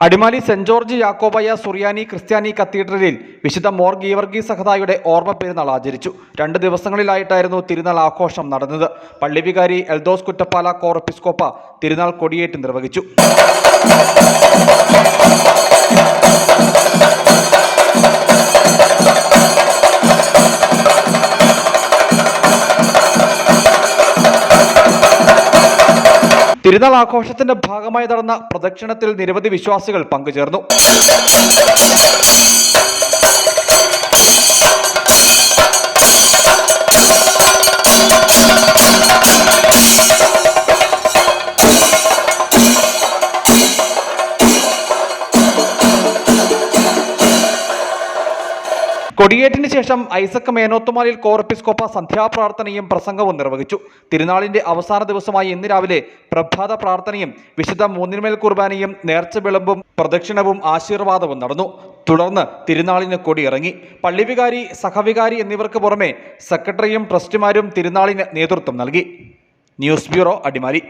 Adimali saint George Yakobaya സുറിയാനി ക്രിസ്ത്യാനി കത്തീഡ്രലിൽ വിശുദ്ധ മോർ ഗീവർഗീസ് സഹദായുടെ ഓർമ്മ പെരുന്നാൾ ആചരിച്ചു. 2 ദിവസങ്ങളിലായിട്ടായിരുന്നു തിരുനാൾ ആഘോഷം നടന്നത്. പള്ളി വികാരി എൽദോസ് കുറ്റപ്പാല കോർ എപ്പിസ്കോപ്പ തിരുനാൾ കൊടിയേറ്റ് നിർവഹിച്ചു. തിരുനാൾ ആഘോഷത്തിന്റെ ഭാഗമായി നടന്ന പ്രദക്ഷിണത്തിൽ നിരവധി വിശ്വാസികൾ പങ്കുചേർന്നു. കൊടിയേറ്റിന് ശേഷം ഐസക് മേനോത്തുമാലിൽ കോർ എപ്പിസ്കോപ്പ സന്ധ്യാപ്രാർത്ഥനയും പ്രസംഗവും നിർവഹിച്ചു. തിരുനാളിന്റെ അവസാന ദിവസമായി ഇന്ന് രാവിലെ പ്രഭാത പ്രാർത്ഥനയും വിശുദ്ധ മൂന്നിന്മേൽ കുർബാനയും നേർച്ച വിളമ്പും പ്രദക്ഷിണവും ആശീർവാദവും നടന്നു. തുടർന്ന് തിരുനാളിന് കൊടിയിറങ്ങി. പള്ളിവികാരി, സഹവികാരി എന്നിവർക്ക് പുറമെ സെക്രട്ടറിയും ട്രസ്റ്റിമാരും തിരുനാളിന് നേതൃത്വം നൽകി. News bureau, Adimali.